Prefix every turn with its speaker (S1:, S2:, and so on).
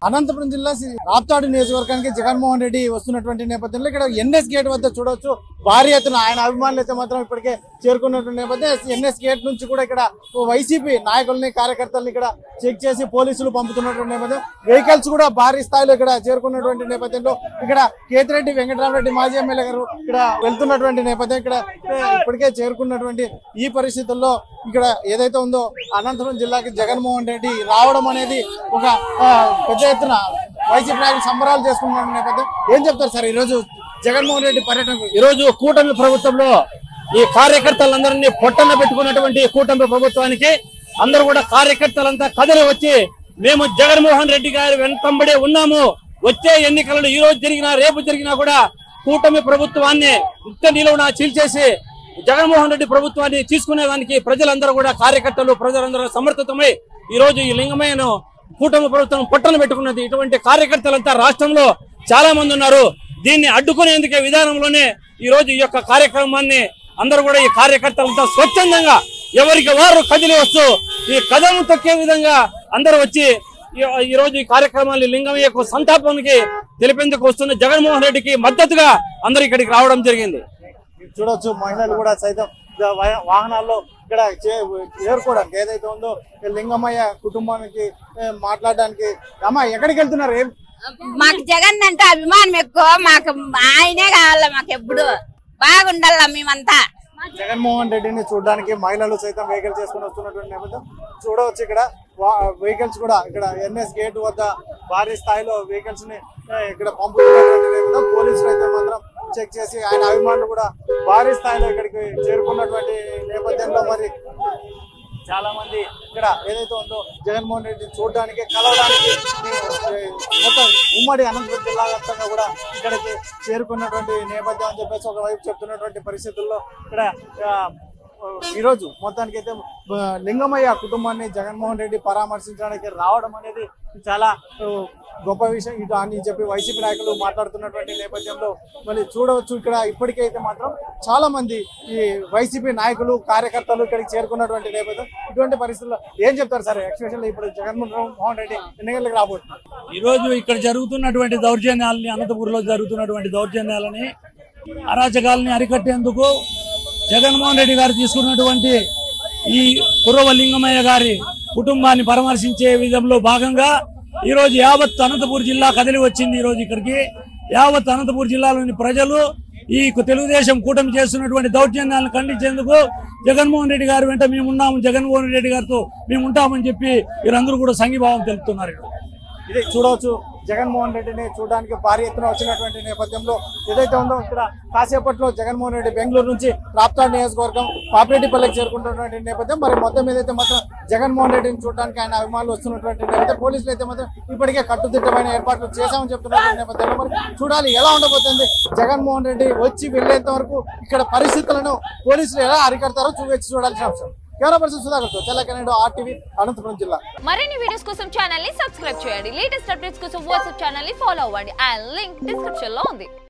S1: అనంతపురం జిల్లా రాప్తాడు నియోజకవర్గానికి జగన్మోహన్ రెడ్డి వస్తున్నటువంటి నేపథ్యంలో ఇక్కడ ఎన్ఎస్ గేట్ వద్ద చూడవచ్చు భారీ ఎత్తున ఆయన అభిమానులు అయితే మాత్రం ఇప్పటికే చేరుకున్నటువంటి నేపథ్యం ఎన్ఎస్ గేట్ నుంచి కూడా ఇక్కడ వైసీపీ నాయకుల్ని కార్యకర్తల్ని ఇక్కడ చెక్ చేసి పోలీసులు పంపుతున్నటువంటి నేపథ్యం వెహికల్స్ కూడా భారీ స్థాయిలో ఇక్కడ చేరుకున్నటువంటి నేపథ్యంలో ఇక్కడ కేతిరెడ్డి వెంకటరామరెడ్డి మాజీ ఎమ్మెల్యే గారు ఇక్కడ వెళ్తున్నటువంటి నేపథ్యం ఇక్కడ ఇప్పటికే చేరుకున్నటువంటి ఈ పరిస్థితుల్లో ఇక్కడ ఏదైతే ఉందో అనంతపురం జిల్లాకి జగన్మోహన్ రెడ్డి రావడం అనేది ఒక పెద్ద ఎత్తున వైసీపీ నాయకులు సంబరాలు చేసుకున్న నేపథ్యం ఏం చెప్తారు సార్ ఈరోజు జగన్మోహన్ రెడ్డి పర్యటన?
S2: ఈరోజు కూటమి ప్రభుత్వంలో ఈ కార్యకర్తలందరినీ పొట్టన పెట్టుకున్నటువంటి కూటమి ప్రభుత్వానికి అందరూ కూడా కార్యకర్తలంతా కదిలి వచ్చి మేము జగన్మోహన్ రెడ్డి గారి వెంటబడే ఉన్నాము, వచ్చే ఎన్నికలలో ఈ రోజు జరిగినా రేపు జరిగినా కూడా కూటమి ప్రభుత్వాన్ని నిత్య నిలువునా చీల్చేసి జగన్మోహన్ రెడ్డి ప్రభుత్వాన్ని తీసుకునేదానికి ప్రజలందరూ కూడా కార్యకర్తలు ప్రజలందరూ సమర్థితమై ఈ రోజు ఈ లింగమయ్యను కూటమి ప్రభుత్వం పొట్టన పెట్టుకున్నది. ఇటువంటి కార్యకర్తలంతా రాష్ట్రంలో చాలా మంది ఉన్నారు. దీన్ని అడ్డుకునేందుకే విధానంలోనే ఈ రోజు ఈ యొక్క కార్యక్రమాన్ని అందరూ కూడా ఈ కార్యకర్తలంతా స్వచ్ఛందంగా ఎవరికి వారు కదిలి వస్తూ ఈ కదం తొక్కే విధంగా అందరూ వచ్చి ఈ రోజు ఈ కార్యక్రమాన్ని లింగమయ్యకు సంతాపానికి తెలిపేందుకు వస్తున్న జగన్మోహన్ రెడ్డికి మద్దతుగా అందరూ ఇక్కడికి రావడం జరిగింది.
S1: చూడొచ్చు మహిళలు కూడా సైతం వాహనాల్లో ఇక్కడ చేరుకోవడానికి ఏదైతే ఉందో లింగమయ్య కుటుంబానికి మాట్లాడడానికి. అమ్మా ఎక్కడికి వెళ్తున్నారు?
S3: మాకు జగన్ అంటే అభిమానం ఎక్కువ, మాకు ఆయనే కావాల, మాకు ఎప్పుడు బాగుండాల. మేమంతా
S1: జగన్మోహన్ రెడ్డిని చూడడానికి మహిళలు సైతం వెహికల్ చేసుకుని వస్తున్నటువంటి నేపథ్యం చూడవచ్చు. ఇక్కడ వెహికల్స్ కూడా ఇక్కడ ఎన్ఎస్ గేట్ వద్ద భారీ స్థాయిలో వెహికల్స్ ని ఇక్కడ పంపుతున్నటువంటి నేపథ్యం పోలీసులు అయితే మాత్రం చెక్ చేసి ఆయన అభిమానులు కూడా భారీ స్థాయిలో ఇక్కడికి చేరుకున్నటువంటి నేపథ్యంలో మరి చాలా మంది ఇక్కడ ఏదైతే ఉందో జగన్మోహన్ రెడ్డి చూడడానికి కలవడానికి మొత్తం ఉమ్మడి అనంతపురం జిల్లా వ్యాప్తంగా కూడా ఇక్కడికి చేరుకున్నటువంటి నేపథ్యం అని చెప్పేసి ఒకవైపు చెప్తున్నటువంటి పరిస్థితుల్లో ఇక్కడ ఈరోజు మొత్తానికి అయితే లింగమయ్య కుటుంబాన్ని జగన్మోహన్ రెడ్డి పరామర్శించడానికి రావడం అనేది చాలా గొప్ప విషయం ఇటు అని చెప్పి వైసీపీ నాయకులు మాట్లాడుతున్నటువంటి నేపథ్యంలో మళ్ళీ చూడవచ్చు. ఇక్కడ ఇప్పటికైతే మాత్రం చాలా మంది ఈ వైసీపీ నాయకులు కార్యకర్తలు ఇక్కడికి చేరుకున్నటువంటి నేపథ్యం. ఇటువంటి పరిస్థితుల్లో ఏం చెప్తారు సార్? ఎక్స్పెషల్లీ ఇప్పుడు జగన్మోహన్ రెడ్డి ఎన్నికలకు రాబోతున్నారు.
S2: ఈ రోజు ఇక్కడ జరుగుతున్నటువంటి దౌర్జన్యాలని, అనంతపురంలో జరుగుతున్నటువంటి దౌర్జన్యాలని, అరాచకాలని అరికట్టేందుకు జగన్మోహన్ రెడ్డి గారు తీసుకున్నటువంటి ఈ కుర్రవ లింగమయ్య గారి కుటుంబాన్ని పరామర్శించే విధంలో భాగంగా ఈ రోజు యావత్ అనంతపురం జిల్లా కదిలి వచ్చింది. ఈ రోజు ఇక్కడికి యావత్ అనంతపురం జిల్లాలోని ప్రజలు ఈ తెలుగుదేశం కూటమి చేస్తున్నటువంటి దౌర్జన్యాలను ఖండించేందుకు జగన్మోహన్ రెడ్డి గారి వెంట మేము ఉన్నాము, జగన్మోహన్ రెడ్డి గారితో మేము ఉంటామని చెప్పి వీరందరూ కూడా సంఘీభావం తెలుపుతున్నారు.
S1: ఇది చూడవచ్చు జగన్మోహన్ రెడ్డిని చూడడానికి భారీ ఎత్తున వచ్చినటువంటి నేపథ్యంలో ఏదైతే ఉందో ఇక్కడ కాసేపట్లో జగన్మోహన్ రెడ్డి బెంగళూరు నుంచి రాప్తాడు నియోజకవర్గం పాపిరెడ్డిపల్లికి చేరుకుంటున్నటువంటి నేపథ్యం. మరి మొత్తం ఏదైతే మాత్రం జగన్మోహన్ రెడ్డిని చూడడానికి ఆయన అభిమానులు వస్తున్నటువంటి నేపథ్యం పోలీసులు అయితే మాత్రం ఇప్పటికే కట్టుదిట్టమైన ఏర్పాట్లు చేశామని చెప్తున్నటువంటి నేపథ్యంలో మరి చూడాలి ఎలా ఉండబోతుంది. జగన్మోహన్ రెడ్డి వచ్చి వెళ్లేంత వరకు ఇక్కడ పరిస్థితులను పోలీసులు ఎలా అరికడతారో చూడాల్సిన అవసరం. కెమెరా పర్సన్ సుధాకర్ తో తెల్లకనేడు ఆర్టీవీ అనంతపురం జిల్లా.
S4: మరిన్ని వీడియోస్ కోసం ఛానల్ ని సబ్స్క్రైబ్ చేయండి. లేటెస్ట్ అప్డేట్స్ కోసం వాట్సాప్ ఛానల్ ని ఫాలో అవ్వండి. ఆ లింక్ డిస్క్రిప్షన్ లో ఉంది.